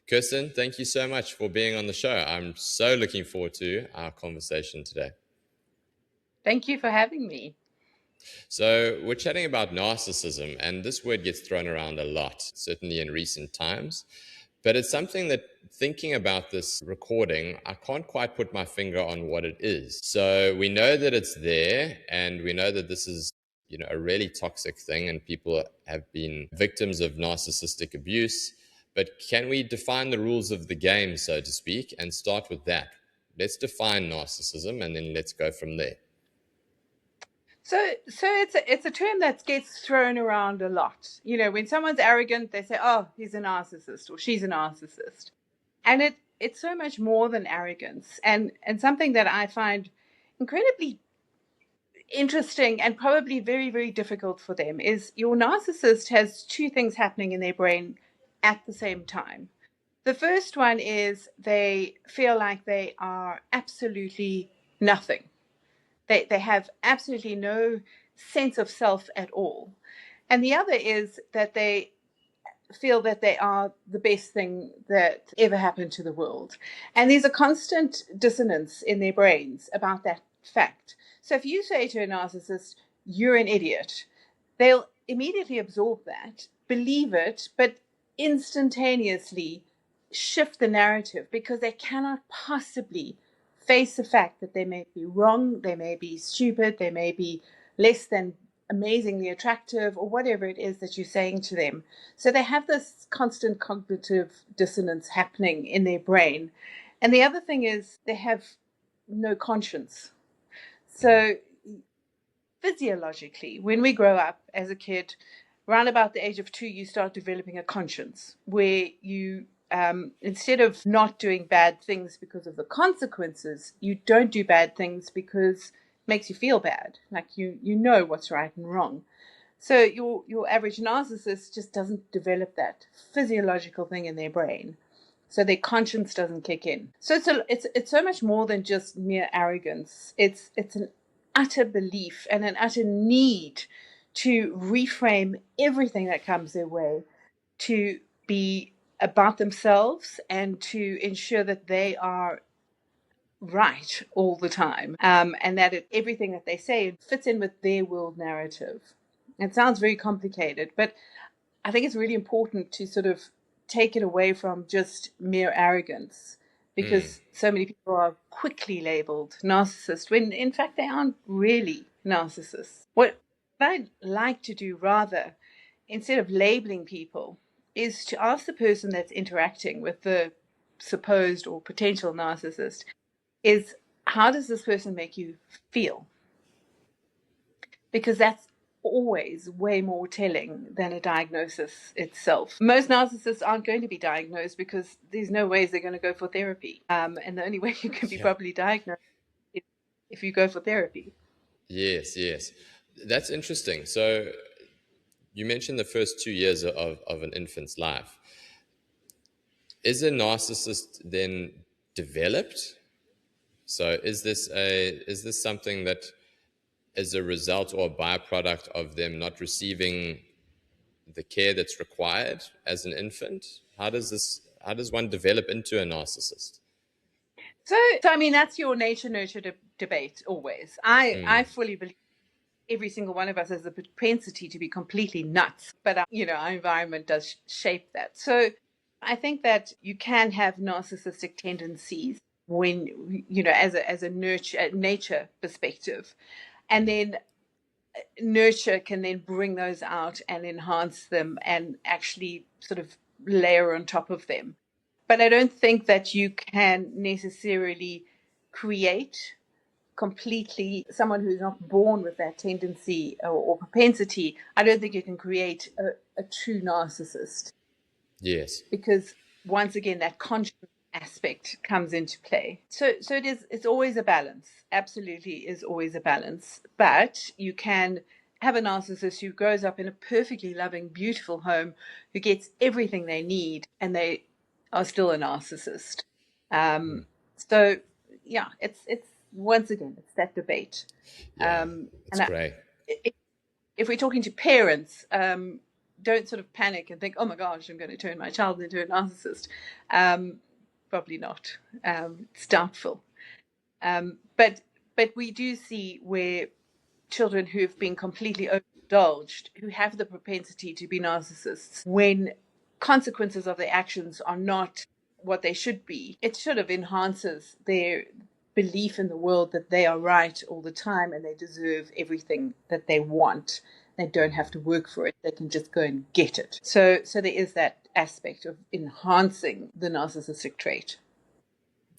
Kirsten, thank you so much for being on the show. I'm so looking forward to our conversation today. Thank you for having me. So we're chatting about narcissism, and this word gets thrown around a lot, certainly in recent times. But it's something that, thinking about this recording, I can't quite put my finger on what it is. So we know that it's there, and we know that this is, a really toxic thing, and people have been victims of narcissistic abuse. But can we define the rules of the game, so to speak, and start with that? Let's define narcissism, and then let's go from there. So it's a term that gets thrown around a lot. When someone's arrogant, they say, "Oh, he's a narcissist," or "She's a narcissist," and it's so much more than arrogance. And something that I find incredibly interesting and probably very, very difficult for them is your narcissist has two things happening in their brain at the same time. The first one is they feel like they are absolutely nothing. They have absolutely no sense of self at all. And the other is that they feel that they are the best thing that ever happened to the world. And there's a constant dissonance in their brains about that fact. So if you say to a narcissist, "You're an idiot," they'll immediately absorb that, believe it, but instantaneously shift the narrative because they cannot possibly face the fact that they may be wrong, they may be stupid, they may be less than amazingly attractive, or whatever it is that you're saying to them. So they have this constant cognitive dissonance happening in their brain. And the other thing is they have no conscience. So physiologically, when we grow up as a kid, around about the age of 2, you start developing a conscience where you instead of not doing bad things because of the consequences, you don't do bad things because it makes you feel bad. Like you know what's right and wrong. So your average narcissist just doesn't develop that physiological thing in their brain. So their conscience doesn't kick in. So it's so much more than just mere arrogance. It's an utter belief and an utter need to reframe everything that comes their way to be about themselves and to ensure that they are right all the time, and that everything that they say fits in with their world narrative. It sounds very complicated, but I think it's really important to sort of take it away from just mere arrogance, because so many people are quickly labeled narcissist when in fact they aren't really narcissists. What I'd like to do rather, instead of labeling people, is to ask the person that's interacting with the supposed or potential narcissist is, how does this person make you feel? Because that's always way more telling than a diagnosis itself. Most narcissists aren't going to be diagnosed because there's no ways they're going to go for therapy. And the only way you can be properly diagnosed is if you go for therapy. Yes. That's interesting. So you mentioned the first 2 years of an infant's life. Is a narcissist then developed? So is this something that is a result or a byproduct of them not receiving the care that's required as an infant? How does one develop into a narcissist? So I mean, that's your nature-nurture debate always. I fully believe every single one of us has the propensity to be completely nuts, but our environment does shape that. So I think that you can have narcissistic tendencies when as a nature perspective, and then nurture can then bring those out and enhance them and actually sort of layer on top of them. But I don't think that you can necessarily create completely someone who's not born with that tendency or propensity. I don't think you can create a true narcissist. Yes. Because once again, that conscious aspect comes into play. So it's always a balance. Absolutely is always a balance. But you can have a narcissist who grows up in a perfectly loving, beautiful home, who gets everything they need, and they are still a narcissist. So yeah, it's once again, it's that debate. Yeah, it's great. If we're talking to parents, don't sort of panic and think, oh my gosh, I'm going to turn my child into a narcissist. Probably not. It's doubtful. But we do see where children who've been completely overindulged, who have the propensity to be narcissists, when consequences of their actions are not what they should be, it sort of enhances their belief in the world that they are right all the time and they deserve everything that they want. They don't have to work for it. They can just go and get it. So there is that aspect of enhancing the narcissistic trait.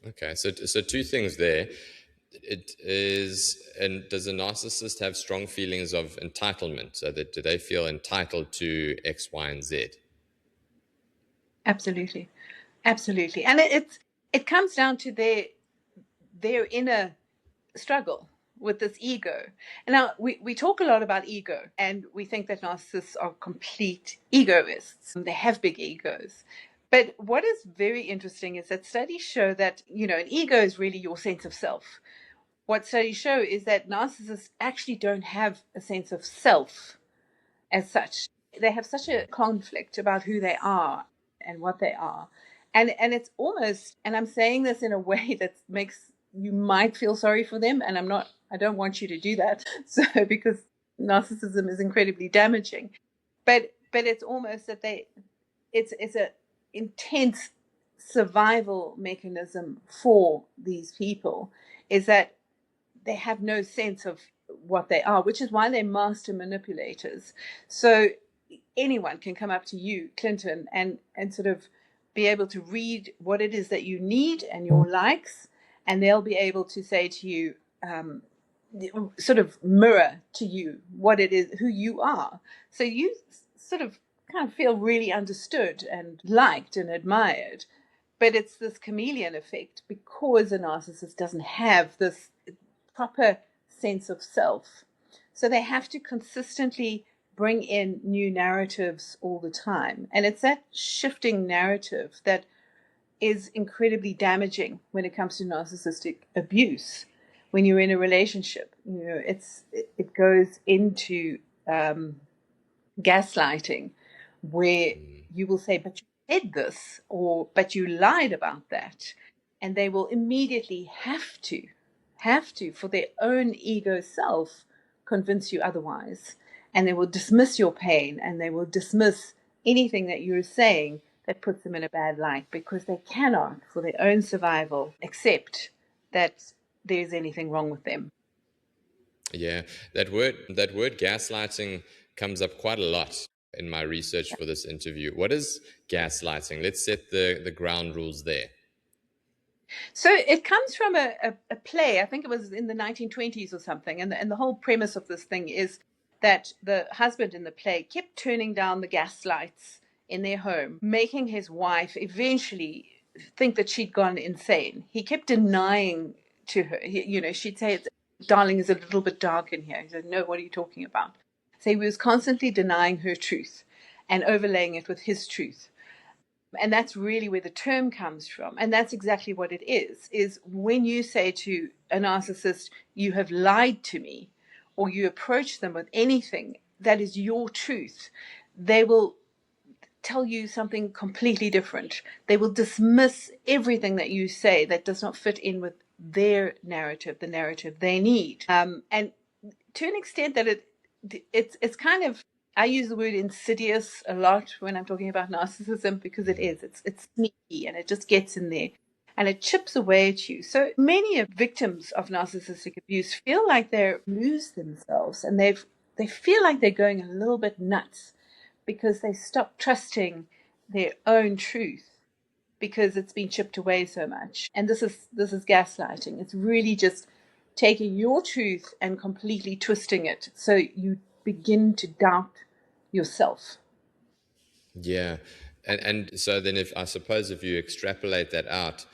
Okay, so two things there. It is, and does a narcissist have strong feelings of entitlement? So that do they feel entitled to X, Y, and Z? Absolutely, absolutely, and it comes down to their inner struggle with this ego. And now we talk a lot about ego, and we think that narcissists are complete egoists. They have big egos. But what is very interesting is that studies show that, an ego is really your sense of self. What studies show is that narcissists actually don't have a sense of self as such. They have such a conflict about who they are and what they are. And it's almost, and I'm saying this in a way that makes you might feel sorry for them, and I don't want you to do that. So because narcissism is incredibly damaging. But it's almost that it's a intense survival mechanism for these people, is that they have no sense of what they are, which is why they're master manipulators. So anyone can come up to you, Clinton, and sort of be able to read what it is that you need and your likes, and they'll be able to say to you, sort of mirror to you what it is, who you are. So you sort of kind of feel really understood and liked and admired. But it's this chameleon effect, because a narcissist doesn't have this proper sense of self. So they have to consistently bring in new narratives all the time. And it's that shifting narrative that is incredibly damaging when it comes to narcissistic abuse. When you're in a relationship, it goes into gaslighting, where you will say, but you said this, or but you lied about that. And they will immediately have to, for their own ego self, convince you otherwise. And they will dismiss your pain, and they will dismiss anything that you're saying that puts them in a bad light, because they cannot, for their own survival, accept that there's anything wrong with them. Yeah, that word gaslighting comes up quite a lot in my research for this interview. What is gaslighting? Let's set the ground rules there. So it comes from a play, I think it was in the 1920s or something, and the whole premise of this thing is that the husband in the play kept turning down the gas lights in their home, making his wife eventually think that she'd gone insane. He kept denying to her, she'd say, darling, is a little bit dark in here. He said, no, what are you talking about? So he was constantly denying her truth and overlaying it with his truth. And that's really where the term comes from. And that's exactly what it is when you say to a narcissist, you have lied to me, or you approach them with anything that is your truth, they will tell you something completely different. They will dismiss everything that you say that does not fit in with their narrative, the narrative they need. And to an extent that it's kind of, I use the word insidious a lot when I'm talking about narcissism, because it's sneaky, and it just gets in there and it chips away at you. So many victims of narcissistic abuse feel like they lose themselves, and they feel like they're going a little bit nuts because they stop trusting their own truth, because it's been chipped away so much. And this is gaslighting. It's really just taking your truth and completely twisting it so you begin to doubt yourself. Yeah. And so then, if you extrapolate that out,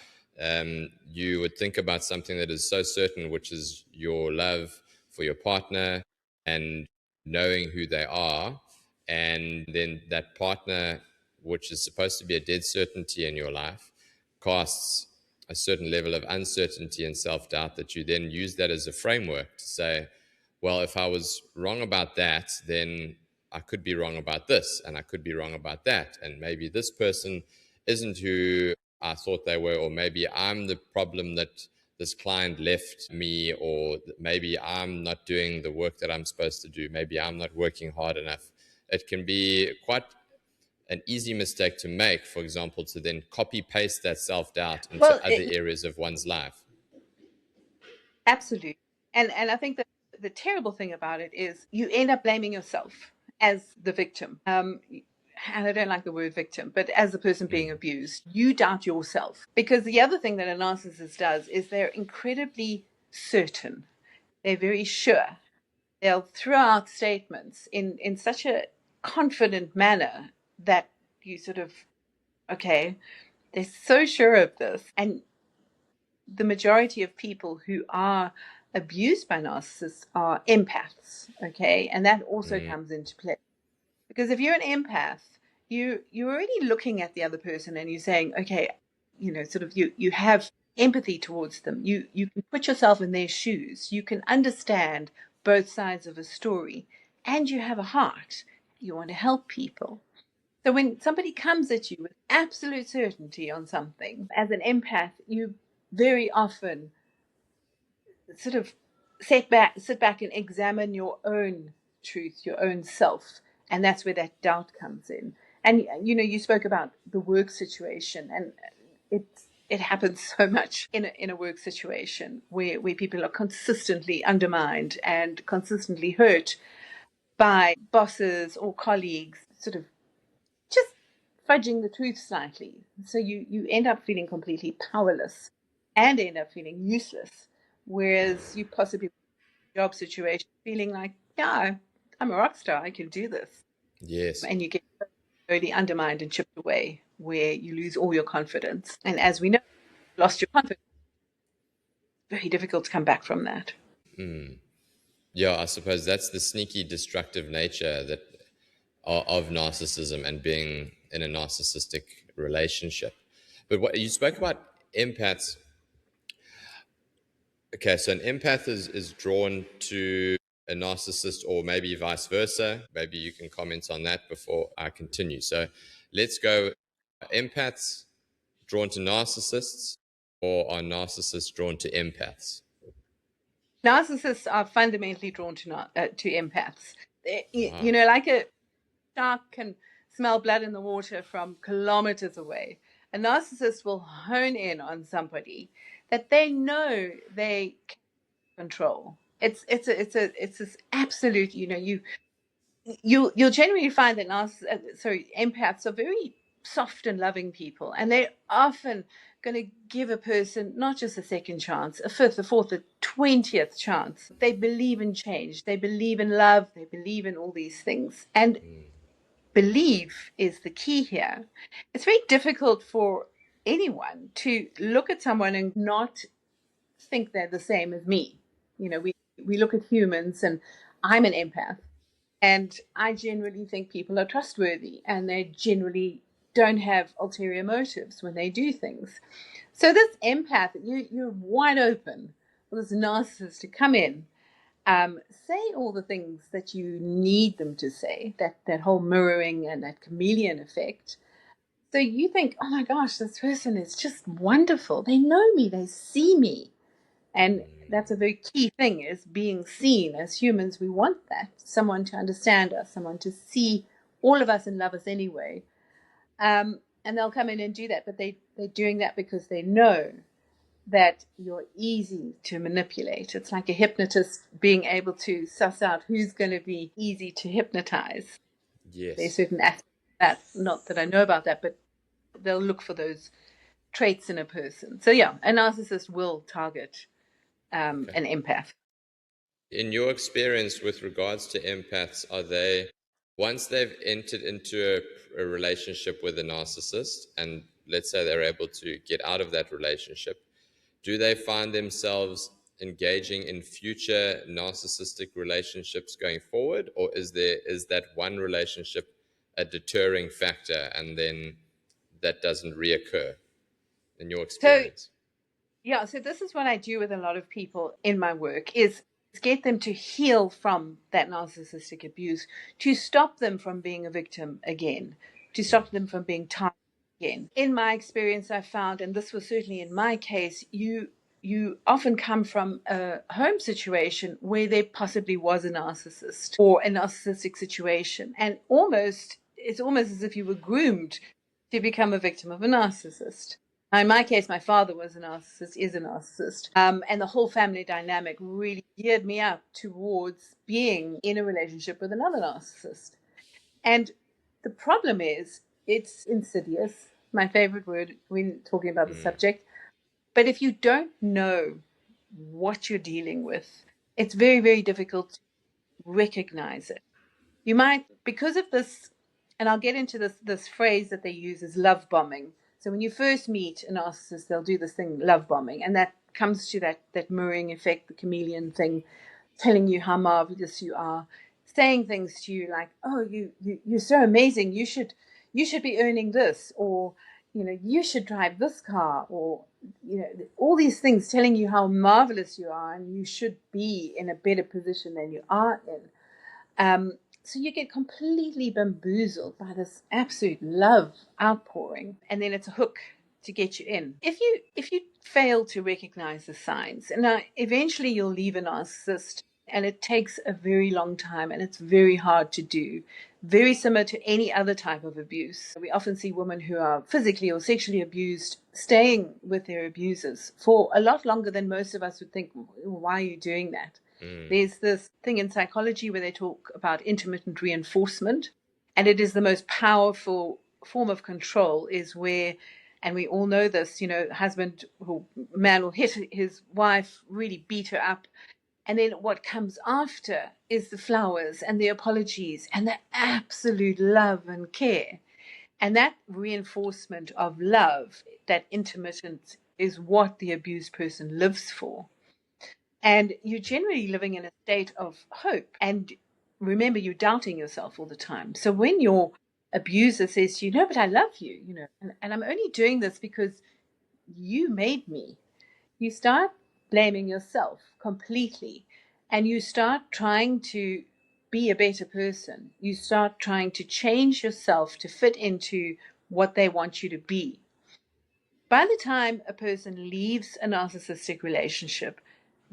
you would think about something that is so certain, which is your love for your partner and knowing who they are. And then that partner, which is supposed to be a dead certainty in your life, casts a certain level of uncertainty and self-doubt, that you then use that as a framework to say, well, if I was wrong about that, then I could be wrong about this and I could be wrong about that. And maybe this person isn't who I thought they were, or maybe I'm the problem that this client left me, or maybe I'm not doing the work that I'm supposed to do. Maybe I'm not working hard enough. It can be quite an easy mistake to make, for example, to then copy paste that self-doubt into Well, other areas of one's life. absolutely. And I think that the terrible thing about it is you end up blaming yourself as the victim. And I don't like the word victim, but as the person being abused, you doubt yourself. Because the other thing that a narcissist does is they're incredibly certain. They're very sure. They'll throw out statements in such a confident manner that you sort of, okay, they're so sure of this. And the majority of people who are abused by narcissists are empaths, okay? And that also comes into play. Because if you're an empath, you're already looking at the other person and you're saying, okay, sort of you have empathy towards them. You can put yourself in their shoes. You can understand both sides of a story, and you have a heart. You want to help people. So when somebody comes at you with absolute certainty on something, as an empath, you very often sort of sit back and examine your own truth, your own self. And that's where that doubt comes in. And, you spoke about the work situation, and it happens so much in a work situation where people are consistently undermined and consistently hurt by bosses or colleagues, sort of just fudging the truth slightly. So you end up feeling completely powerless and end up feeling useless. Whereas you possibly job situation feeling like, yeah, I'm a rock star, I can do this. Yes. And you get slowly undermined and chipped away, where you lose all your confidence. And as we know, lost your confidence, very difficult to come back from that. Yeah, I suppose that's the sneaky destructive nature that of narcissism and being in a narcissistic relationship. But what you spoke about empaths. Okay, so an empath is drawn to a narcissist, or maybe vice versa. Maybe you can comment on that before I continue. So let's go. Empaths drawn to narcissists, or are narcissists drawn to empaths? Narcissists are fundamentally drawn to empaths. Like a shark can smell blood in the water from kilometers away. A narcissist will hone in on somebody that they know they can control. It's this absolute. You'll generally find that empaths are very soft and loving people, and they're often going to give a person not just a second chance, a fifth, a fourth, a 20th chance. They believe in change. They believe in love. They believe in all these things. And belief is the key here. It's very difficult for anyone to look at someone and not think they're the same as me. We look at humans, and I'm an empath, and I generally think people are trustworthy, and they generally don't have ulterior motives when they do things. So this empath, you're wide open for this narcissist to come in, say all the things that you need them to say, that whole mirroring and that chameleon effect. So you think, oh my gosh, this person is just wonderful. They know me, they see me. And that's a very key thing, is being seen. As humans, we want that. Someone to understand us, someone to see all of us and love us anyway. And they'll come in and do that, but they're doing that because they know that you're easy to manipulate. It's like a hypnotist being able to suss out who's going to be easy to hypnotize. Yes. There's certain aspects of that, not that I know about that, but they'll look for those traits in a person. So yeah, a narcissist will target an empath. In your experience with regards to empaths, are they, once they've entered into a relationship with a narcissist, and let's say they're able to get out of that relationship, do they find themselves engaging in future narcissistic relationships going forward, or is that one relationship a deterring factor and then that doesn't reoccur in your experience? So this is what I do with a lot of people in my work, is get them to heal from that narcissistic abuse, to stop them from being a victim again, to stop them from being targeted again. In my experience, I found, and this was certainly in my case, you often come from a home situation where there possibly was a narcissist or a narcissistic situation, and it's almost as if you were groomed to become a victim of a narcissist. In my case, my father was a narcissist, is a narcissist, and the whole family dynamic really geared me up towards being in a relationship with another narcissist. And the problem is, it's insidious, my favorite word when talking about the subject. But if you don't know what you're dealing with, it's very, very difficult to recognize it. You might, because of this, and I'll get into this phrase that they use is love bombing. So when you first meet a narcissist, they'll do this thing, love bombing, and that comes to that mirroring effect, the chameleon thing, telling you how marvelous you are, saying things to you like, "Oh, you're so amazing. You should be earning this," or you should drive this car, or all these things telling you how marvelous you are and you should be in a better position than you are in. So you get completely bamboozled by this absolute love outpouring, and then it's a hook to get you in. If you fail to recognize the signs, now eventually you'll leave a narcissist, and it takes a very long time, and it's very hard to do. Very similar to any other type of abuse. We often see women who are physically or sexually abused staying with their abusers for a lot longer than most of us would think. Why are you doing that? There's this thing in psychology where they talk about intermittent reinforcement, and it is the most powerful form of control, is where, and we all know this, man will hit his wife, really beat her up, and then what comes after is the flowers and the apologies and the absolute love and care. And that reinforcement of love, that intermittent, is what the abused person lives for. And you're generally living in a state of hope. And remember, you're doubting yourself all the time. So when your abuser says to you, "No, but I love you, and I'm only doing this because you made me," you start blaming yourself completely, and you start trying to be a better person. You start trying to change yourself to fit into what they want you to be. By the time a person leaves a narcissistic relationship,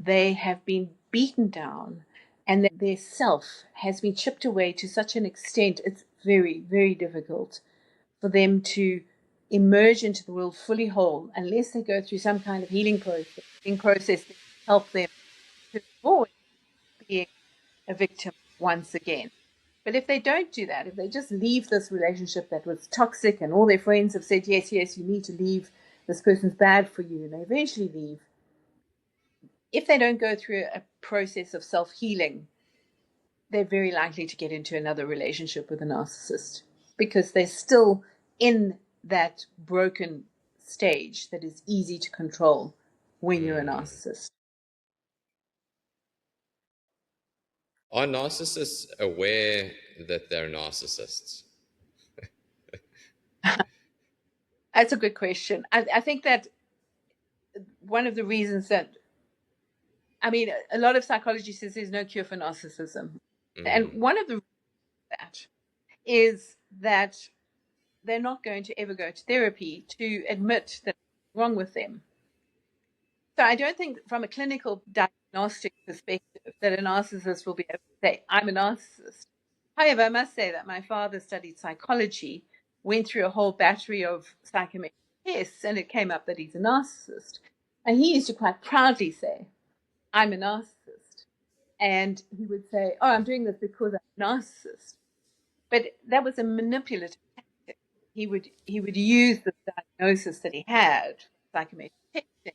they have been beaten down, and their self has been chipped away to such an extent it's very, very difficult for them to emerge into the world fully whole unless they go through some kind of healing process that help them to avoid being a victim once again. But if they don't do that, if they just leave this relationship that was toxic and all their friends have said, yes, you need to leave, this person's bad for you, and they eventually leave, if they don't go through a process of self-healing, they're very likely to get into another relationship with a narcissist because they're still in that broken stage that is easy to control when you're a narcissist. Are narcissists aware that they're narcissists? That's a good question. I think that one of the reasons that, a lot of psychology says there's no cure for narcissism. And one of the reasons that is that they're not going to ever go to therapy to admit that what's wrong with them. So I don't think from a clinical diagnostic perspective that a narcissist will be able to say, I'm a narcissist. However, I must say that my father studied psychology, went through a whole battery of psychometric tests, and it came up that he's a narcissist. And he used to quite proudly say, I'm a narcissist. And he would say, oh, I'm doing this because I'm a narcissist. But that was a manipulative tactic. He would use the diagnosis that he had, psychometric testing,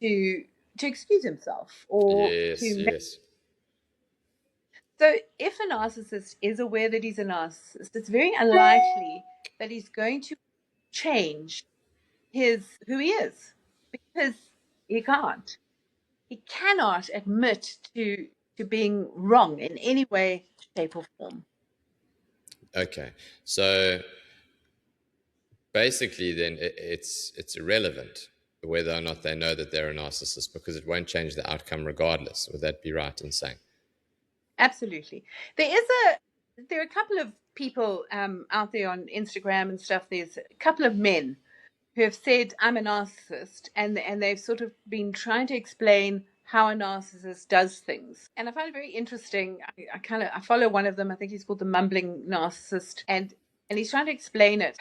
to excuse himself or Yes. So if a narcissist is aware that he's a narcissist, it's very unlikely that he's going to change who he is, because he can't. He cannot admit to being wrong in any way, shape, or form. Okay, so basically then it's irrelevant. whether or not they know that they're a narcissist, because it won't change the outcome regardless. Would that be right in saying? Absolutely. There are a couple of people out there on Instagram and stuff. There's a couple of men who have said, I'm a narcissist, and they've sort of been trying to explain how a narcissist does things. And I find it very interesting. I follow one of them. I think he's called the Mumbling Narcissist, and he's trying to explain it.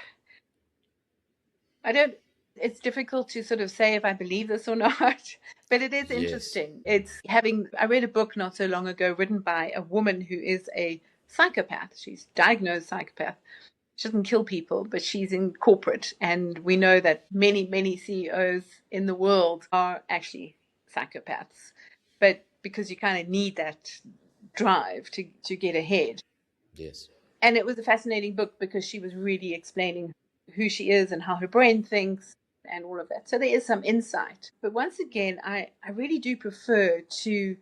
It's difficult to sort of say if I believe this or not, but it is interesting. Yes. I read a book not so long ago written by a woman who is a psychopath. She's diagnosed psychopath. She doesn't kill people, but she's in corporate. And we know that many, many CEOs in the world are actually psychopaths. But because you kind of need that drive to get ahead. Yes. And it was a fascinating book because she was really explaining who she is and how her brain thinks and all of that. So there is some insight. But once again, I really do prefer to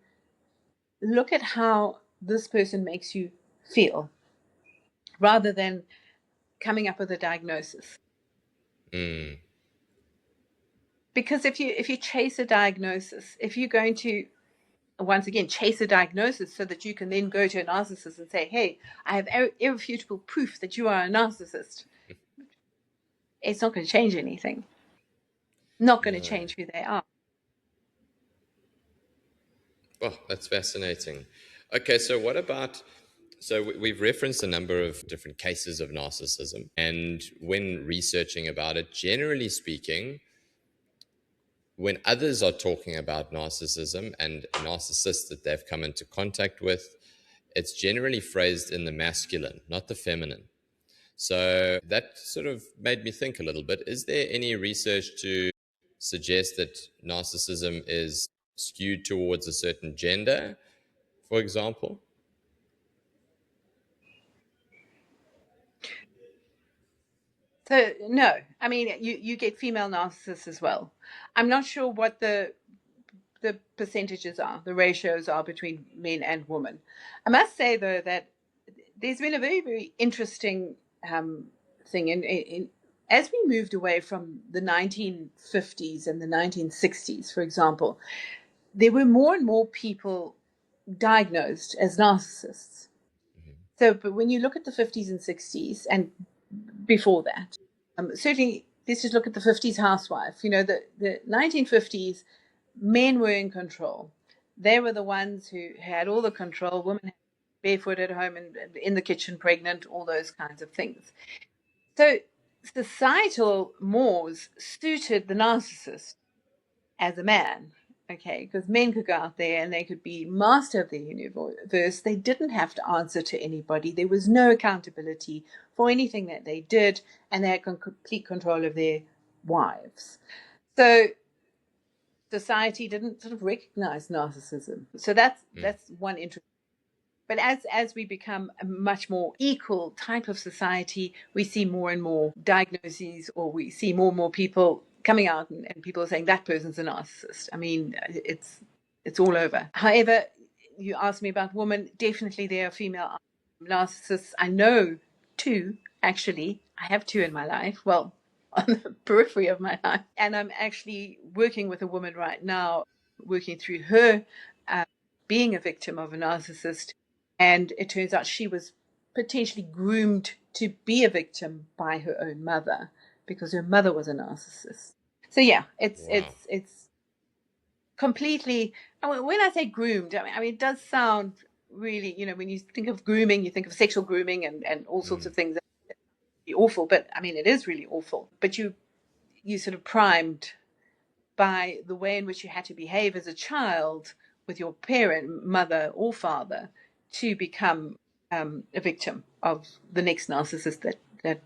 look at how this person makes you feel rather than coming up with a diagnosis. Because if you chase a diagnosis, if you're going to once again chase a diagnosis so that you can then go to a narcissist and say, hey, I have irrefutable proof that you are a narcissist, it's not going to change anything. Not going to change who they are. Oh, that's fascinating. Okay, so what about, so we've referenced a number of different cases of narcissism, and when researching about it, generally speaking, when others are talking about narcissism and narcissists that they've come into contact with, it's generally phrased in the masculine, not the feminine. So that sort of made me think a little bit. Is there any research to suggest that narcissism is skewed towards a certain gender, for example? So no, I mean you get female narcissists as well. I'm not sure what the percentages are, the ratios are between men and women. I must say though that there's been a very, very interesting thing in as we moved away from the 1950s and the 1960s, for example, there were more and more people diagnosed as narcissists. So, but when you look at the 50s and 60s and before that, certainly let's just look at the 50s housewife. You know, the 1950s, men were in control. They were the ones who had all the control. Women barefoot at home and in the kitchen, pregnant, all those kinds of things. So societal mores suited the narcissist as a man, okay, because men could go out there and they could be master of the universe. They didn't have to answer to anybody. There was no accountability for anything that they did, and they had complete control of their wives. So society didn't sort of recognize narcissism. So that's one interesting. But as we become a much more equal type of society, we see more and more diagnoses, or we see more and more people coming out and people saying that person's a narcissist. I mean, it's all over. However, you asked me about women. Definitely there are female narcissists. I know two, actually. I have two in my life. Well, on the periphery of my life. And I'm actually working with a woman right now, working through her being a victim of a narcissist. And it turns out she was potentially groomed to be a victim by her own mother because her mother was a narcissist. So yeah, it's completely. When I say groomed, I mean it does sound really. You know, when you think of grooming, you think of sexual grooming and all sorts of things that be awful. But I mean, it is really awful. But you sort of primed by the way in which you had to behave as a child with your parent, mother or father, to become a victim of the next narcissist that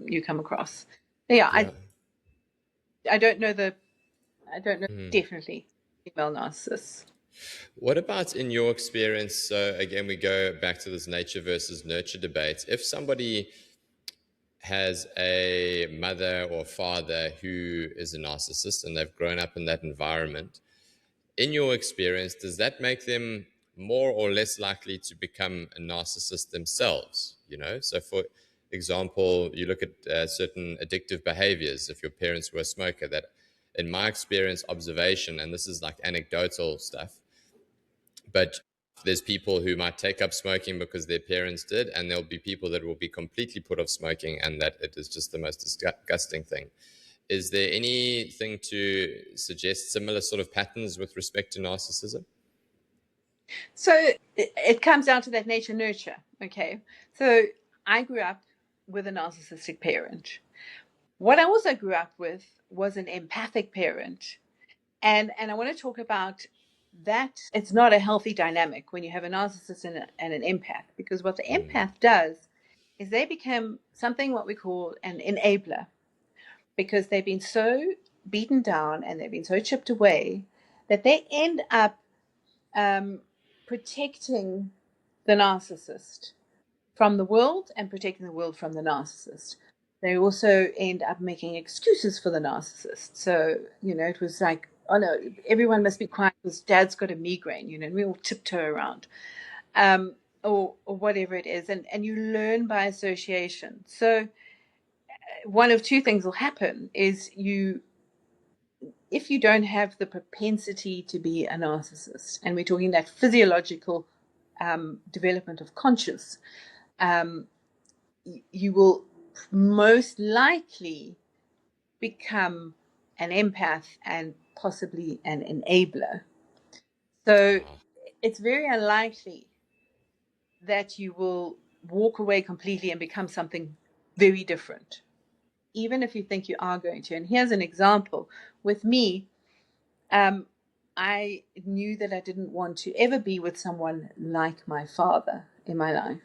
you come across. Yeah, I don't know definitely female narcissists. What about in your experience? So again, we go back to this nature versus nurture debate. If somebody has a mother or father who is a narcissist and they've grown up in that environment, in your experience, does that make them more or less likely to become a narcissist themselves? You know, so for example, you look at certain addictive behaviors. If your parents were a smoker, that in my experience, observation, and this is like anecdotal stuff, but there's people who might take up smoking because their parents did, and there'll be people that will be completely put off smoking and that it is just the most disgusting thing. Is there anything to suggest similar sort of patterns with respect to narcissism? So it comes down to that nature nurture. Okay. So I grew up with a narcissistic parent. What I also grew up with was an empathic parent. And I want to talk about that. It's not a healthy dynamic when you have a narcissist and an empath, because what the empath does is they become something what we call an enabler, because they've been so beaten down and they've been so chipped away that they end up protecting the narcissist from the world and protecting the world from the narcissist. They also end up making excuses for the narcissist. So, it was like, oh no, everyone must be quiet because dad's got a migraine, and we all tiptoe around, or whatever it is. And you learn by association. So one of two things will happen is if you don't have the propensity to be a narcissist, and we're talking that physiological development of conscious, you will most likely become an empath and possibly an enabler. So it's very unlikely that you will walk away completely and become something very different, even if you think you are going to. And here's an example. With me, I knew that I didn't want to ever be with someone like my father in my life.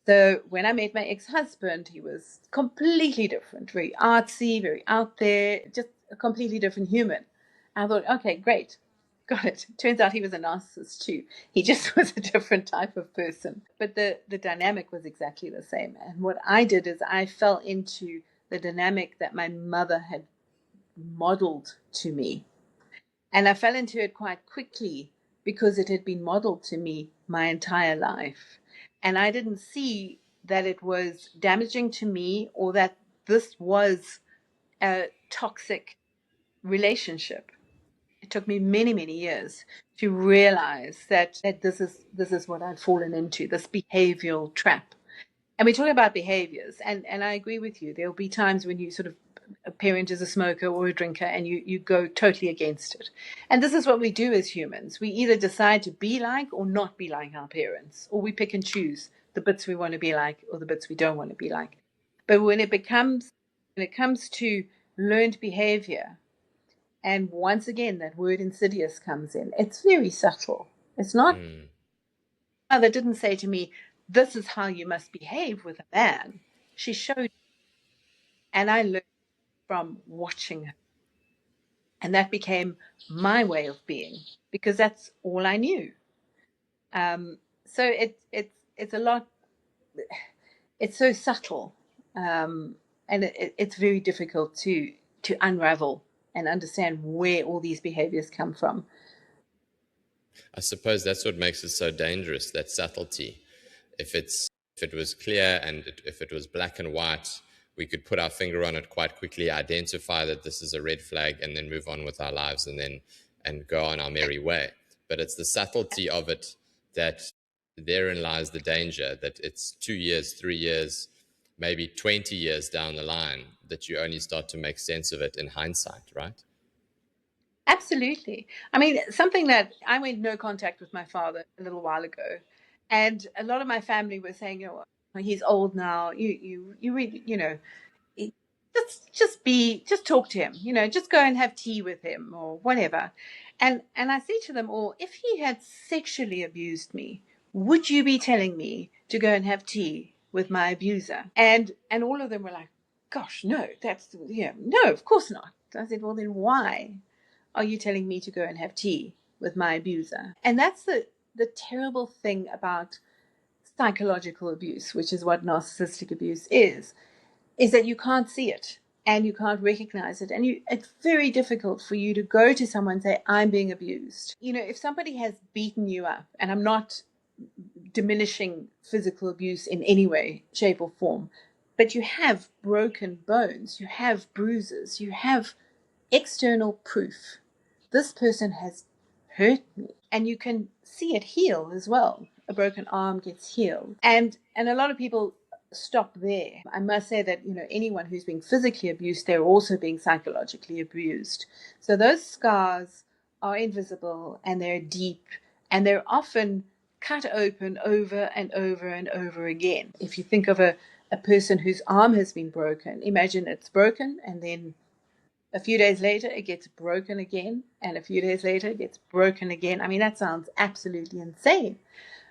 So when I met my ex-husband, he was completely different, very artsy, very out there, just a completely different human. I thought, okay, great, got it. Turns out he was a narcissist too. He just was a different type of person. But the dynamic was exactly the same. And what I did is I fell into the dynamic that my mother had modeled to me. And I fell into it quite quickly because it had been modeled to me my entire life. And I didn't see that it was damaging to me or that this was a toxic relationship. It took me many, many years to realize that this is what I'd fallen into, this behavioral trap. And we talk about behaviors, and I agree with you. There'll be times when you sort of a parent is a smoker or a drinker and you go totally against it. And this is what we do as humans. We either decide to be like or not be like our parents, or we pick and choose the bits we want to be like or the bits we don't want to be like. But when it comes to learned behavior, and once again that word insidious comes in, it's very subtle. It's not mother didn't say to me, this is how you must behave with a man. She showed, and I learned from watching her. And that became my way of being because that's all I knew. So it's a lot. It's so subtle, and it's very difficult to unravel and understand where all these behaviors come from. I suppose that's what makes it so dangerous, that subtlety. If it was clear and if it was black and white, we could put our finger on it quite quickly, identify that this is a red flag, and then move on with our lives and go on our merry way. But it's the subtlety of it that therein lies the danger, that it's 2 years, 3 years, maybe 20 years down the line that you only start to make sense of it in hindsight, right? Absolutely. I mean, something that I went no contact with my father a little while ago, and a lot of my family were saying, he's old now. You really, just talk to him. Just go and have tea with him or whatever. And I say to them all, if he had sexually abused me, would you be telling me to go and have tea with my abuser? And all of them were like, gosh, no, no, of course not. I said, well, then why are you telling me to go and have tea with my abuser? And that's the terrible thing about psychological abuse, which is what narcissistic abuse is that you can't see it and you can't recognize it. And it's very difficult for you to go to someone and say, I'm being abused. If somebody has beaten you up, and I'm not diminishing physical abuse in any way, shape, or form, but you have broken bones, you have bruises, you have external proof. This person has hurt me. And you can see it heal as well. A broken arm gets healed. And a lot of people stop there. I must say that, anyone who's being physically abused, they're also being psychologically abused. So those scars are invisible and they're deep and they're often cut open over and over and over again. If you think of a person whose arm has been broken, imagine it's broken and then a few days later, it gets broken again. And a few days later, it gets broken again. I mean, that sounds absolutely insane.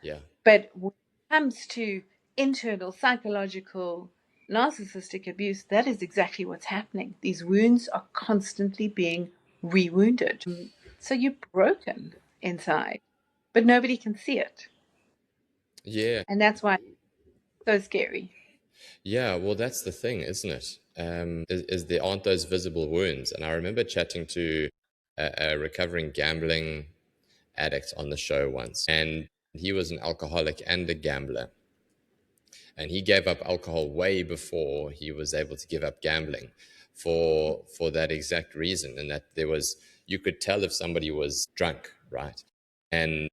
Yeah. But when it comes to internal psychological narcissistic abuse, that is exactly what's happening. These wounds are constantly being re-wounded. So you're broken inside, but nobody can see it. Yeah. And that's why it's so scary. Yeah, well, that's the thing, isn't it? Is there aren't those visible wounds. And I remember chatting to a recovering gambling addict on the show once, and he was an alcoholic and a gambler. And he gave up alcohol way before he was able to give up gambling for that exact reason. And that you could tell if somebody was drunk, right? And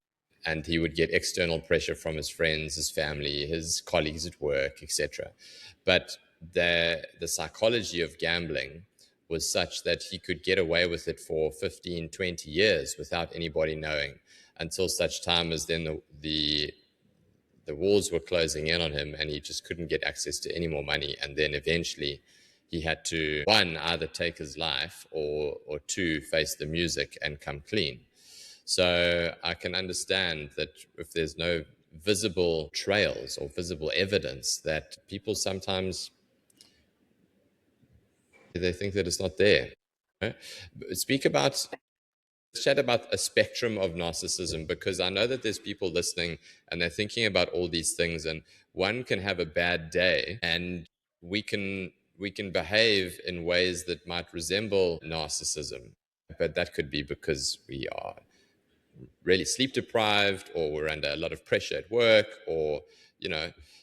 he would get external pressure from his friends, his family, his colleagues at work, etc. But the psychology of gambling was such that he could get away with it for 15, 20 years without anybody knowing, until such time as then the walls were closing in on him and he just couldn't get access to any more money. And then eventually he had to, one, either take his life or two, face the music and come clean. So I can understand that if there's no visible trails or visible evidence, that people sometimes, they think that it's not there. Chat about a spectrum of narcissism, because I know that there's people listening and they're thinking about all these things, and one can have a bad day and we can behave in ways that might resemble narcissism, but that could be because we are really sleep deprived or we're under a lot of pressure at work, or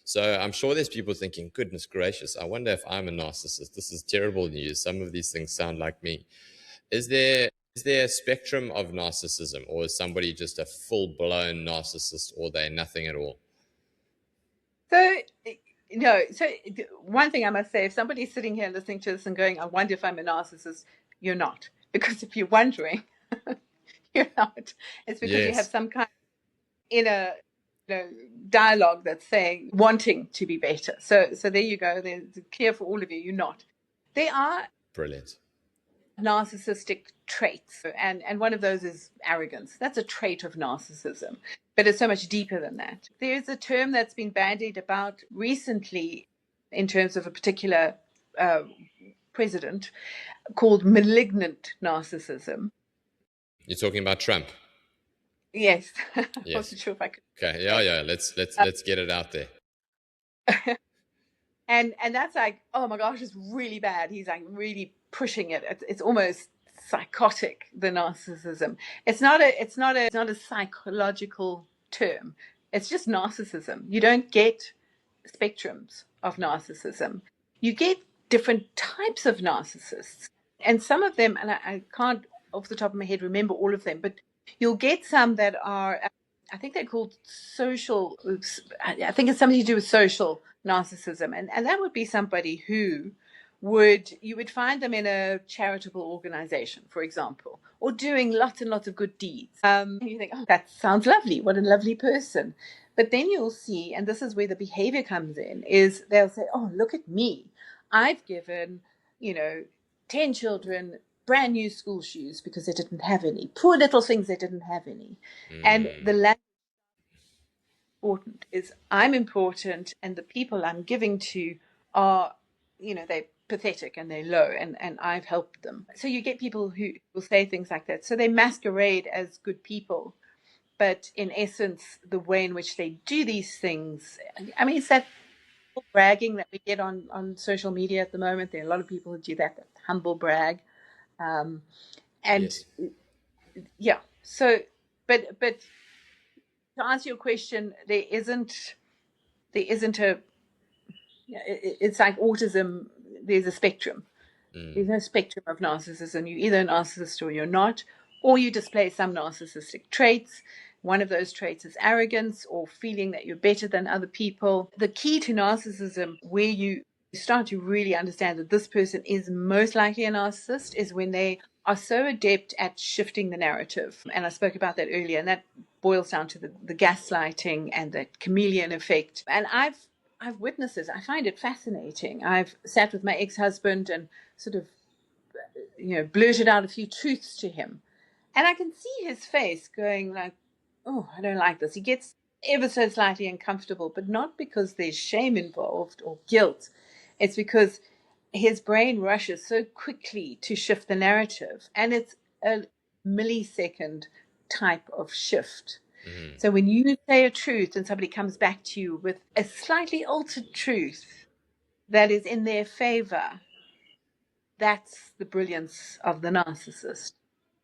so I'm sure there's people thinking, goodness gracious, I wonder if I'm a narcissist. This is terrible news. Some of these things sound like me. Is there a spectrum of narcissism, or is somebody just a full-blown narcissist, or they're nothing at all? So, so one thing I must say, if somebody's sitting here listening to this and going, I wonder if I'm a narcissist, you're not. Because if you're wondering, you're not. It's because you have some kind of inner dialogue that's saying, wanting to be better. So there you go. It's clear for all of you, you're not. There are brilliant narcissistic traits, and one of those is arrogance. That's a trait of narcissism, but it's so much deeper than that. There's a term that's been bandied about recently in terms of a particular president called malignant narcissism. You're talking about Trump? Yes. Yes. I wasn't sure if I could. Okay. Yeah. Let's get it out there. And that's like, oh my gosh, it's really bad. He's like really pushing it. It's almost psychotic, the narcissism. It's not a psychological term. It's just narcissism. You don't get spectrums of narcissism. You get different types of narcissists. And some of them, and I can't off the top of my head remember all of them, but you'll get some that are, I think they're called social, I think it's something to do with social narcissism. And that would be somebody who you would find them in a charitable organization, for example, or doing lots and lots of good deeds. And you think, oh, that sounds lovely. What a lovely person. But then you'll see, and this is where the behavior comes in, is they'll say, oh, look at me. I've given, 10 children brand new school shoes because they didn't have any. Poor little things, they didn't have any. And the language important is I'm important, and the people I'm giving to are, they're pathetic and they're low, and I've helped them. So you get people who will say things like that. So they masquerade as good people, but in essence, the way in which they do these things, I mean, it's that bragging that we get on social media at the moment. There are a lot of people who do that humble brag. And yes. Yeah, so, but to answer your question, there isn't a, it's like autism, there's a spectrum. There's no spectrum of narcissism. You're either a narcissist or you're not, or you display some narcissistic traits. One of those traits is arrogance or feeling that you're better than other people. The key to narcissism, where you start to really understand that this person is most likely a narcissist, is when they are so adept at shifting the narrative. And I spoke about that earlier, and that boils down to the gaslighting and the chameleon effect. And I've witnessed this. I find it fascinating. I've sat with my ex-husband and sort of, blurted out a few truths to him. And I can see his face going like, oh, I don't like this. He gets ever so slightly uncomfortable, but not because there's shame involved or guilt. It's because his brain rushes so quickly to shift the narrative. And it's a millisecond type of shift. Mm-hmm. So when you say a truth and somebody comes back to you with a slightly altered truth that is in their favor, that's the brilliance of the narcissist.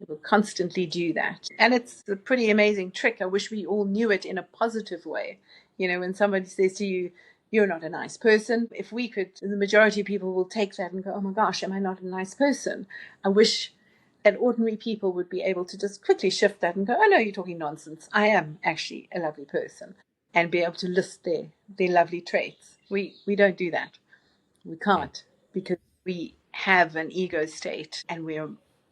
It will constantly do that. And it's a pretty amazing trick. I wish we all knew it in a positive way. When somebody says to you, you're not a nice person, if we could, the majority of people will take that and go, oh my gosh, am I not a nice person? I wish that ordinary people would be able to just quickly shift that and go, oh no, you're talking nonsense. I am actually a lovely person, and be able to list their lovely traits. We don't do that. We can't, because we have an ego state and we're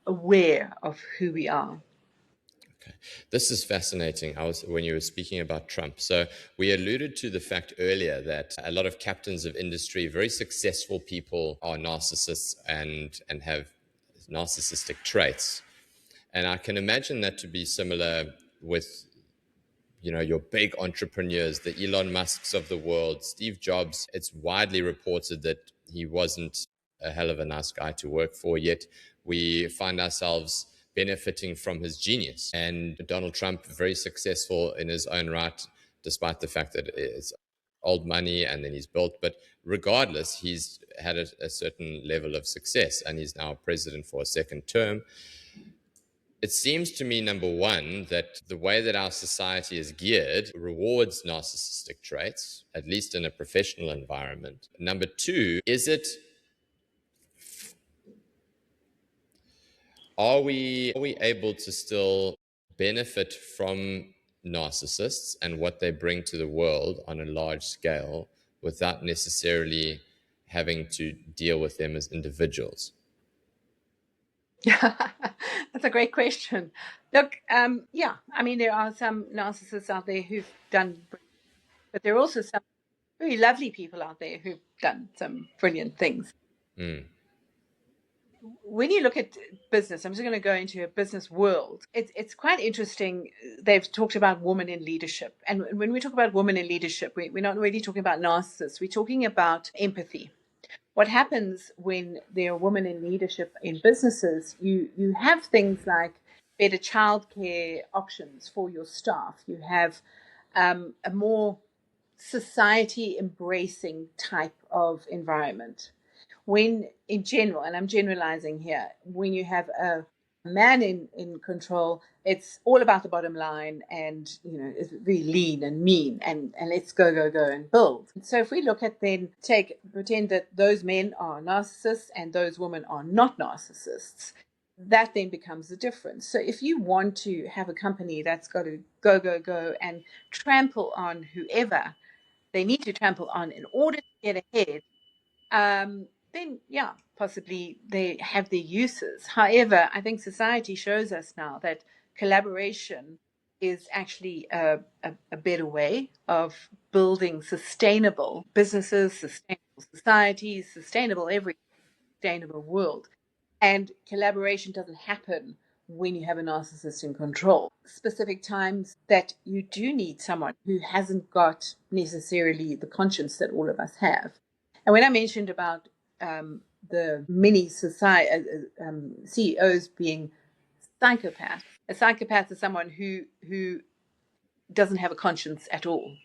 aware of who we are. Okay. This is fascinating. When you were speaking about Trump. So we alluded to the fact earlier that a lot of captains of industry, very successful people, are narcissists and have narcissistic traits. And I can imagine that to be similar with, your big entrepreneurs, the Elon Musks of the world, Steve Jobs. It's widely reported that he wasn't a hell of a nice guy to work for, yet we find ourselves benefiting from his genius. And Donald Trump, very successful in his own right, despite the fact that it's old money and then he's built. But regardless, he's had a certain level of success, and he's now president for a second term. It seems to me, number one, that the way that our society is geared rewards narcissistic traits, at least in a professional environment. Number two, are we able to still benefit from narcissists and what they bring to the world on a large scale without necessarily having to deal with them as individuals? That's a great question. Look, there are some narcissists out there who've done, but there are also some very lovely people out there who've done some brilliant things. When you look at business, I'm just going to go into a business world. It's quite interesting. They've talked about women in leadership. And when we talk about women in leadership, we're not really talking about narcissists. We're talking about empathy. What happens when there are women in leadership in businesses, you have things like better childcare options for your staff. You have a more society-embracing type of environment. When in general, and I'm generalizing here, when you have a man in control, it's all about the bottom line, and it's very lean and mean, and let's go and build. So if we look at pretend that those men are narcissists and those women are not narcissists, that then becomes the difference. So if you want to have a company that's got to go and trample on whoever they need to trample on in order to get ahead, then possibly they have their uses. However, I think society shows us now that collaboration is actually a better way of building sustainable businesses, sustainable societies, sustainable sustainable world. And collaboration doesn't happen when you have a narcissist in control. Specific times that you do need someone who hasn't got necessarily the conscience that all of us have. And when I mentioned about the mini society CEOs being psychopaths, a psychopath is someone who doesn't have a conscience at all.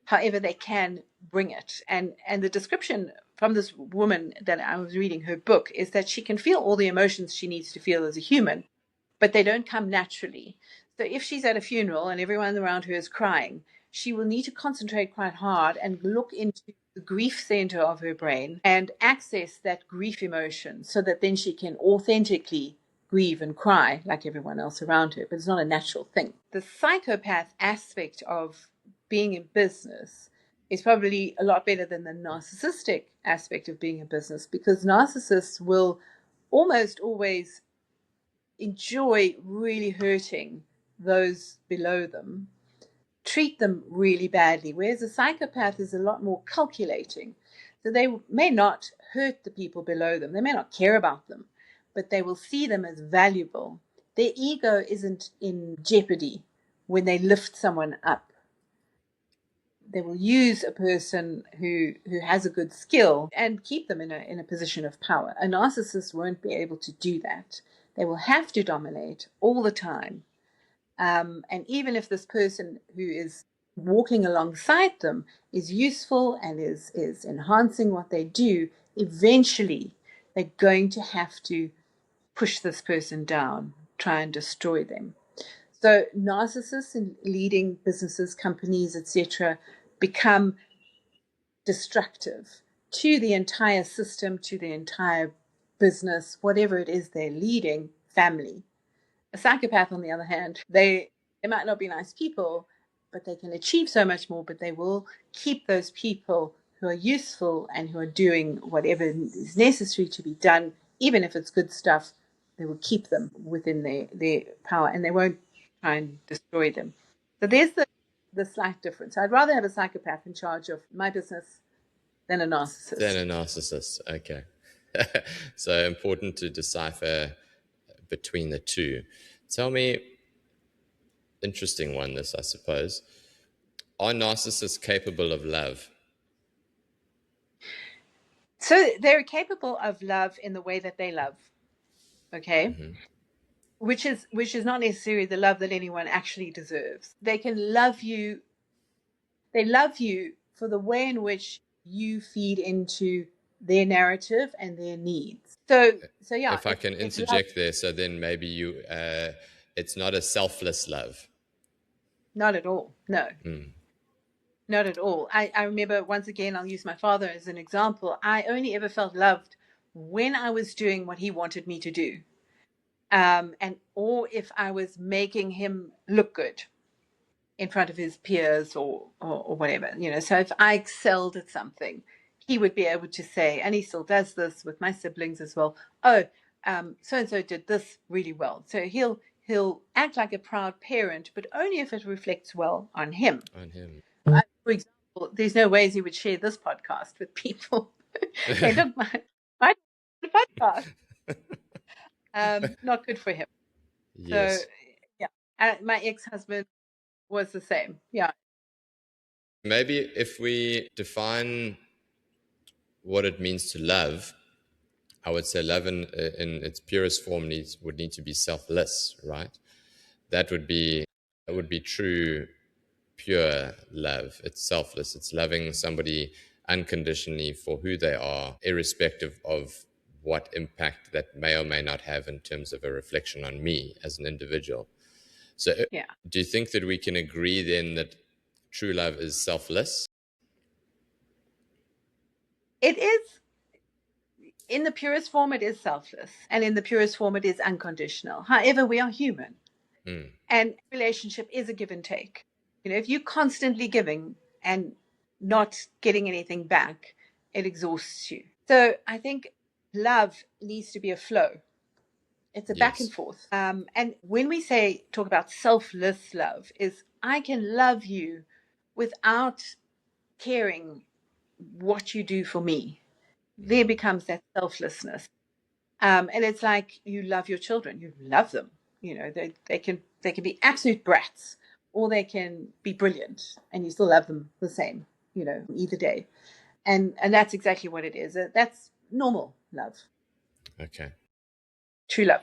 However, they can bring it. And the description from this woman that I was reading her book is that she can feel all the emotions she needs to feel as a human, but they don't come naturally. So if she's at a funeral and everyone around her is crying, she will need to concentrate quite hard and look into the the grief center of her brain and access that grief emotion so that then she can authentically grieve and cry like everyone else around her. But it's not a natural thing. The psychopath aspect of being in business is probably a lot better than the narcissistic aspect of being in business, because narcissists will almost always enjoy really hurting those below them, treat them really badly, whereas a psychopath is a lot more calculating. So they may not hurt the people below them, they may not care about them, but they will see them as valuable. Their ego isn't in jeopardy when they lift someone up. They will use a person who has a good skill and keep them in a position of power. A narcissist won't be able to do that. They will have to dominate all the time. And even if this person who is walking alongside them is useful and is enhancing what they do, eventually they're going to have to push this person down, try and destroy them. So narcissists in leading businesses, companies, etc., become destructive to the entire system, to the entire business, whatever it is they're leading, family. A psychopath, on the other hand, they might not be nice people, but they can achieve so much more, but they will keep those people who are useful and who are doing whatever is necessary to be done, even if it's good stuff. They will keep them within their power, and they won't try and destroy them. So there's the slight difference. I'd rather have a psychopath in charge of my business than a narcissist. Okay. So important to decipher between the two. Tell me, interesting one, this, I suppose. Are narcissists capable of love? So they're capable of love in the way that they love. Okay. Mm-hmm. Which is not necessarily the love that anyone actually deserves. They can love you. They love you for the way in which you feed into their narrative and their needs. So yeah. If I can interject there, so then maybe it's not a selfless love. Not at all. No. Not at all. I remember, once again, I'll use my father as an example. I only ever felt loved when I was doing what he wanted me to do. Or if I was making him look good in front of his peers or whatever, so if I excelled at something, he would be able to say, and he still does this with my siblings as well, so-and-so did this really well. So he'll act like a proud parent, but only if it reflects well on him. For example, there's no ways he would share this podcast with people. Hey, look, my podcast. Not good for him. Yes. So, yeah. My ex-husband was the same. Yeah. Maybe if we define what it means to love, I would say love in its purest form would need to be selfless, right? That would be true, pure love. It's selfless. It's loving somebody unconditionally for who they are, irrespective of what impact that may or may not have in terms of a reflection on me as an individual. So do you think that we can agree then that true love is selfless? It is. In the purest form, it is selfless. And in the purest form, it is unconditional. However, we are human. And relationship is a give and take. If you're constantly giving and not getting anything back, it exhausts you. So I think love needs to be a flow. It's a back and forth. And when we talk about selfless love, is I can love you without caring what you do for me. There becomes that selflessness. And it's like you love your children. You love them. They can be absolute brats, or they can be brilliant, and you still love them the same, either day. And that's exactly what it is. That's normal love. Okay. True love.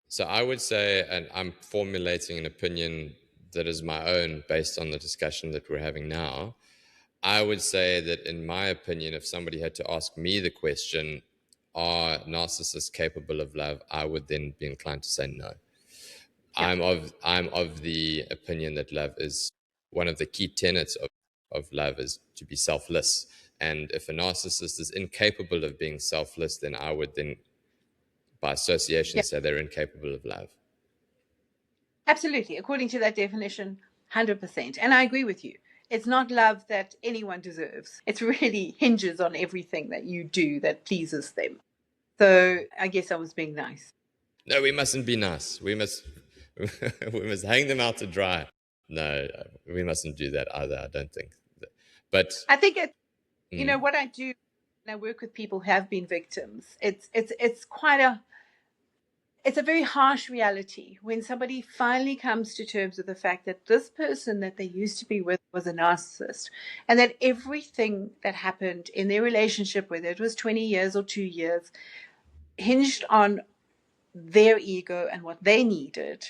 So I would say, and I'm formulating an opinion that is my own based on the discussion that we're having now, I would say that in my opinion, if somebody had to ask me the question, are narcissists capable of love, I would then be inclined to say no. Yeah. I'm of the opinion that love is one of the key tenets of love is to be selfless And if a narcissist is incapable of being selfless, then I would then, by association, Yeah, say they're incapable of love. absolutely. According to that definition, 100%. And I agree with you. It's not love that anyone deserves. It really hinges on everything that you do that pleases them. So I guess I was being nice. No, we mustn't be nice. We must we must hang them out to dry. No, we mustn't do that either, I don't think. But I think it, what I do when I work with people who have been victims, it's quite it's a very harsh reality when somebody finally comes to terms with the fact that this person that they used to be with was a narcissist, and that everything that happened in their relationship, whether it was 20 years or 2 years, hinged on their ego and what they needed.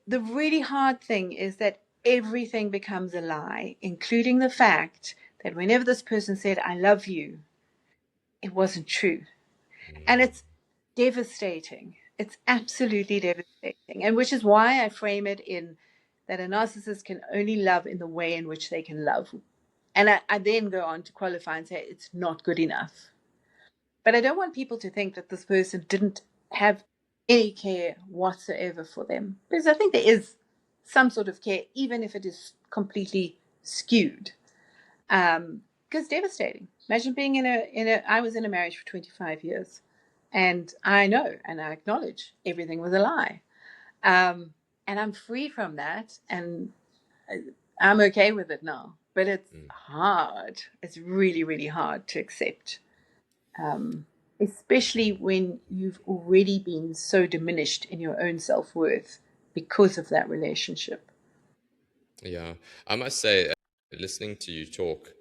The really hard thing is that everything becomes a lie, including the fact that whenever this person said, I love you, it wasn't true. And it's devastating. It's absolutely devastating. And which is why I frame it in that a narcissist can only love in the way in which they can love. And I then go on to qualify and say it's not good enough. But I don't want people to think that this person didn't have any care whatsoever for them, because I think there is some sort of care, even if it is completely skewed. Because devastating. Imagine being I was in a marriage for 25 years, and I know and I acknowledge everything was a lie. And I'm free from that, and I'm okay with it now. But it's hard. It's really, really hard to accept. Especially when you've already been so diminished in your own self-worth because of that relationship. Yeah, I must say, listening to you talk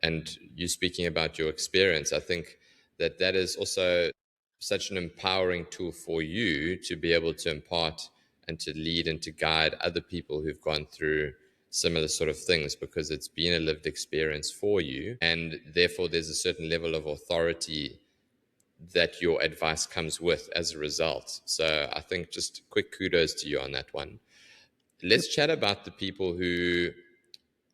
and you speaking about your experience, I think that that is also such an empowering tool for you to be able to impart and to lead and to guide other people who've gone through similar sort of things, because it's been a lived experience for you, and therefore there's a certain level of authority that your advice comes with as a result. So I think just quick kudos to you on that one. Let's chat about the people who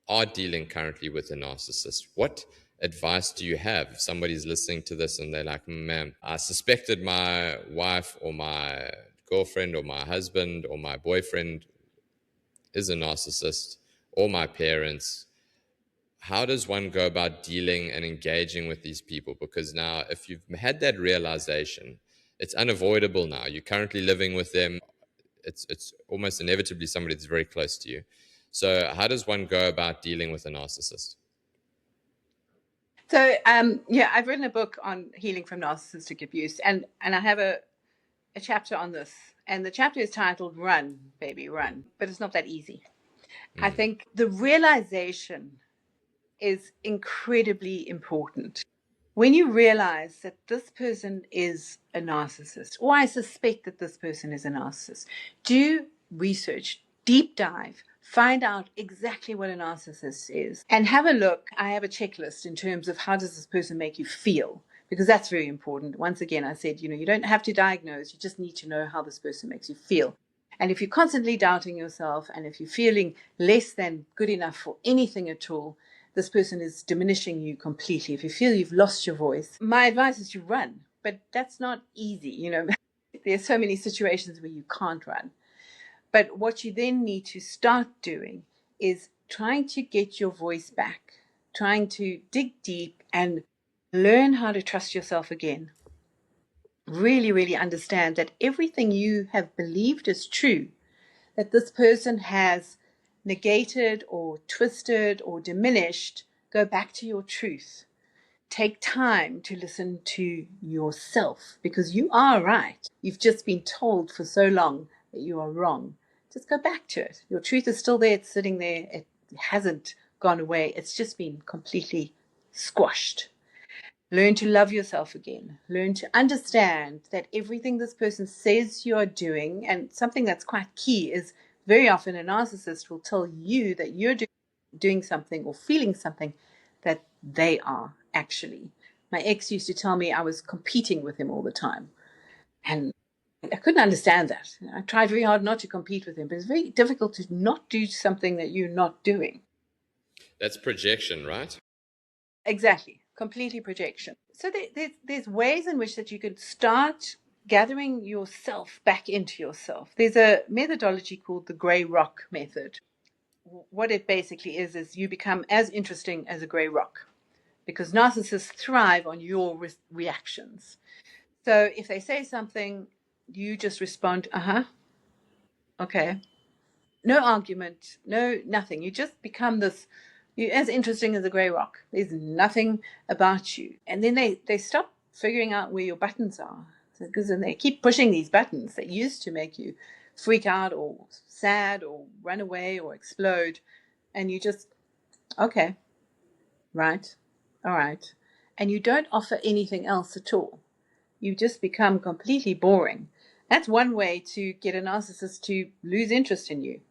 are dealing currently with a narcissist. What advice do you have if somebody's listening to this and they're like, man, I suspected my wife or my girlfriend or my husband or my boyfriend is a narcissist, or my parents? How does one go about dealing and engaging with these people? Because now, if you've had that realization, it's unavoidable now. You're currently living with them. It's almost inevitably somebody that's very close to you. So how does one go about dealing with a narcissist? So, I've written a book on healing from narcissistic abuse, and I have a chapter on this. And the chapter is titled Run, Baby, Run. But it's not that easy. I think the realization is incredibly important. When you realize that this person is a narcissist, or I suspect that this person is a narcissist, do research, deep dive, find out exactly what a narcissist is, and have a look. I have a checklist in terms of how does this person make you feel, because that's very important. Once again, I said, you don't have to diagnose, you just need to know how this person makes you feel. And if you're constantly doubting yourself, and if you're feeling less than good enough for anything at all, this person is diminishing you completely. If you feel you've lost your voice, my advice is to run. But that's not easy. There's so many situations where you can't run. But what you then need to start doing is trying to get your voice back, trying to dig deep and learn how to trust yourself again. Really, really understand that everything you have believed is true, that this person has negated or twisted or diminished, go back to your truth. Take time to listen to yourself, because you are right. You've just been told for so long that you are wrong. Just go back to it. Your truth is still there. It's sitting there. It hasn't gone away. It's just been completely squashed. Learn to love yourself again. Learn to understand that everything this person says you are doing, and something that's quite key is very often a narcissist will tell you that you're doing something or feeling something that they are actually. My ex used to tell me I was competing with him all the time. And I couldn't understand that. I tried very hard not to compete with him, but it's very difficult to not do something that you're not doing. That's projection, right? Exactly. Completely projection. So there's ways in which that you could start gathering yourself back into yourself. There's a methodology called the gray rock method. What it basically is you become as interesting as a gray rock, because narcissists thrive on your reactions. So if they say something, you just respond, uh-huh, okay. No argument, no nothing. You just become this, you're as interesting as a grey rock. There's nothing about you. And then they stop figuring out where your buttons are. Because then they keep pushing these buttons that used to make you freak out or sad or run away or explode. And you just, okay, right, all right. And you don't offer anything else at all. You just become completely boring. That's one way to get a narcissist to lose interest in you,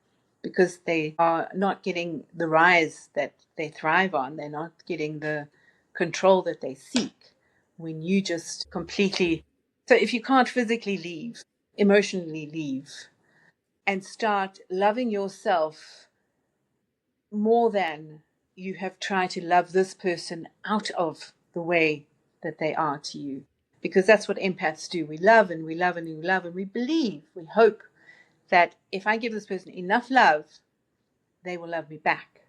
because they are not getting the rise that they thrive on. They're not getting the control that they seek when you just completely. So if you can't physically leave, emotionally leave, and start loving yourself more than you have tried to love this person out of the way that they are to you. Because that's what empaths do. We love and we love and we love and we believe, we hope that if I give this person enough love, they will love me back.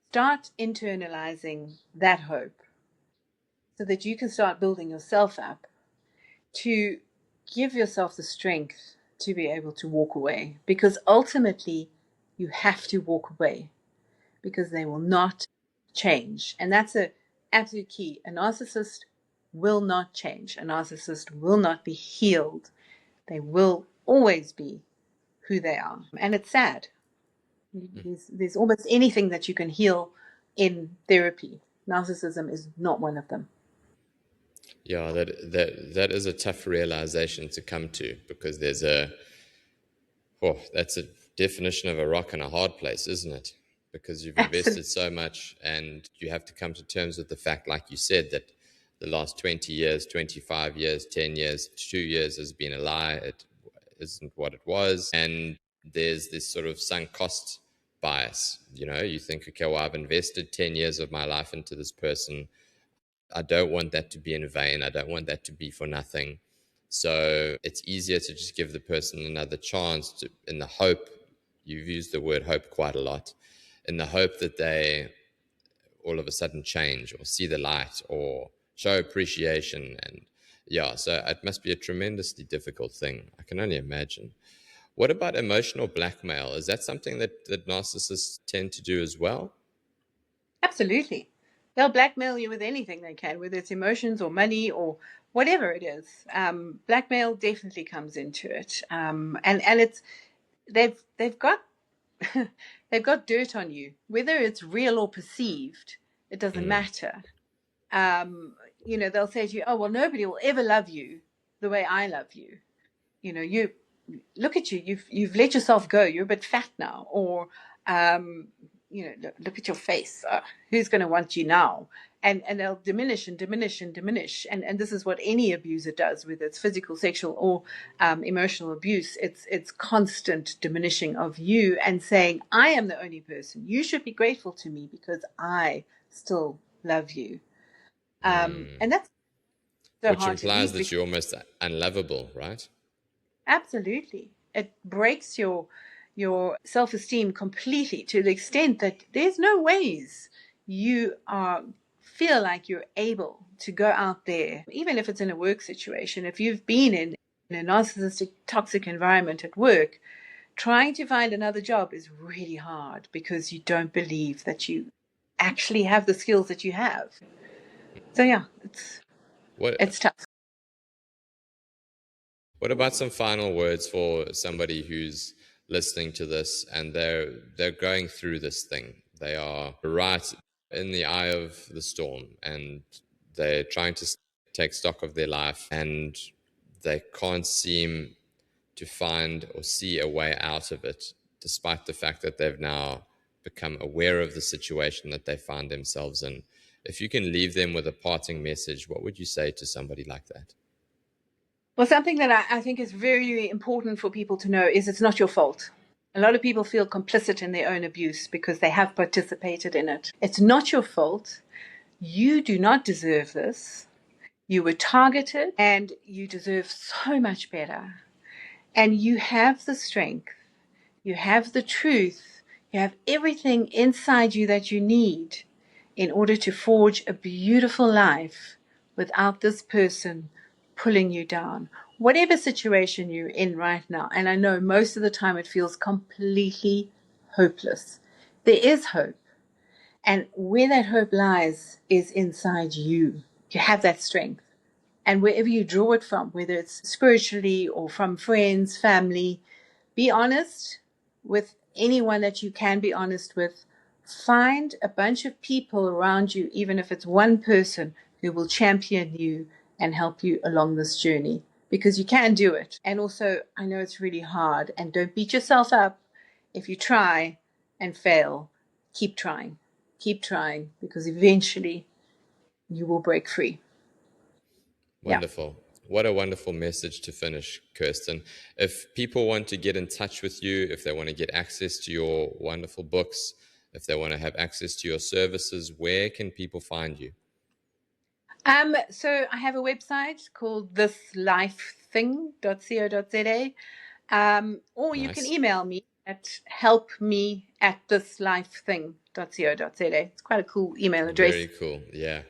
Start internalizing that hope so that you can start building yourself up to give yourself the strength to be able to walk away. Because ultimately, you have to walk away, because they will not change. And that's an absolute key. A narcissist will not change. A narcissist will not be healed. They will always be who they are. And it's sad. There's almost anything that you can heal in therapy. Narcissism is not one of them. Yeah, that is a tough realization to come to, because that's a definition of a rock and a hard place, isn't it? Because you've invested so much, and you have to come to terms with the fact, like you said, that the last 20 years, 25 years, 10 years, 2 years has been a lie. It isn't what it was. And there's this sort of sunk cost bias. You think, okay, well, I've invested 10 years of my life into this person. I don't want that to be in vain. I don't want that to be for nothing. So it's easier to just give the person another chance, in the hope, you've used the word hope quite a lot, in the hope that they all of a sudden change or see the light or show appreciation. And yeah, so it must be a tremendously difficult thing. I can only imagine. What about emotional blackmail? Is that something that narcissists tend to do as well? Absolutely. They'll blackmail you with anything they can, whether it's emotions or money or whatever it is. Blackmail definitely comes into it. And it's they've got they've got dirt on you, whether it's real or perceived. It doesn't matter. They'll say to you, "Oh, well, nobody will ever love you the way I love you. You look at you. You've let yourself go. You're a bit fat now." Or look at your face. Who's going to want you now? And they'll diminish and diminish and diminish. And this is what any abuser does, whether it's physical, sexual, or emotional abuse. It's constant diminishing of you and saying, I am the only person. You should be grateful to me because I still love you. And that's so Which hard to implies leave. that you're almost unlovable, right? Absolutely. It breaks your self-esteem completely, to the extent that there's no ways you feel like you're able to go out there, even if it's in a work situation. If you've been in a narcissistic, toxic environment at work, trying to find another job is really hard, because you don't believe that you actually have the skills that you have. So yeah, it's tough. What about some final words for somebody who's listening to this and they're going through this thing? They are right in the eye of the storm, and they're trying to take stock of their life, and they can't seem to find or see a way out of it, despite the fact that they've now become aware of the situation that they find themselves in. If you can leave them with a parting message, what would you say to somebody like that? Well, something that I think is very important for people to know is it's not your fault. A lot of people feel complicit in their own abuse because they have participated in it. It's not your fault. You do not deserve this. You were targeted and you deserve so much better. And you have the strength, you have the truth, you have everything inside you that you need in order to forge a beautiful life without this person pulling you down. Whatever situation you're in right now, and I know most of the time it feels completely hopeless, there is hope. And where that hope lies is inside you. You have that strength. And wherever you draw it from, whether it's spiritually or from friends, family, be honest with anyone that you can be honest with. Find a bunch of people around you, even if it's one person, who will champion you and help you along this journey, because you can do it. And also, I know it's really hard, and don't beat yourself up if you try and fail. Keep trying, because eventually you will break free. Wonderful. What a wonderful message to finish, Kirsten. If people want to get in touch with you, if they want to get access to your wonderful books, if they want to have access to your services, where can people find you? So I have a website called thislifething.co.za, or you can email me at helpme@thislifething.co.za. It's quite a cool email address. Very cool. Yeah.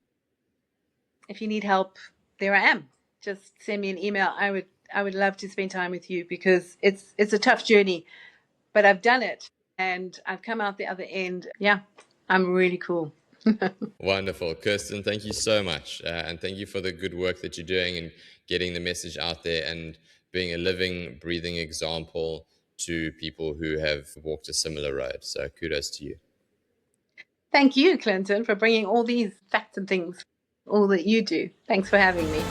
If you need help, there I am. Just send me an email. I would love to spend time with you, because it's a tough journey, but I've done it and I've come out the other end. Yeah, I'm really cool. Wonderful. Kirsten, thank you so much. And thank you for the good work that you're doing and getting the message out there and being a living, breathing example to people who have walked a similar road. So kudos to you. Thank you, Clinton, for bringing all these facts and things, all that you do. Thanks for having me.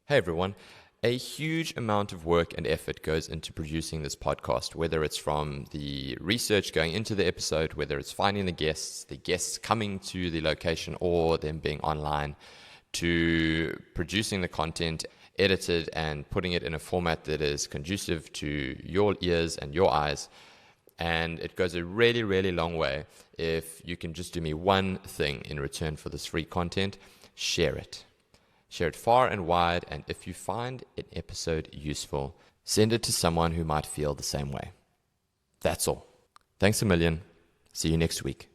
Hey everyone. A huge amount of work and effort goes into producing this podcast, whether it's from the research going into the episode, whether it's finding the guests coming to the location or them being online, to producing the content, edited and putting it in a format that is conducive to your ears and your eyes. And it goes a really, really long way if you can just do me one thing in return for this free content: share it. Share it far and wide, and if you find an episode useful, send it to someone who might feel the same way. That's all. Thanks a million. See you next week.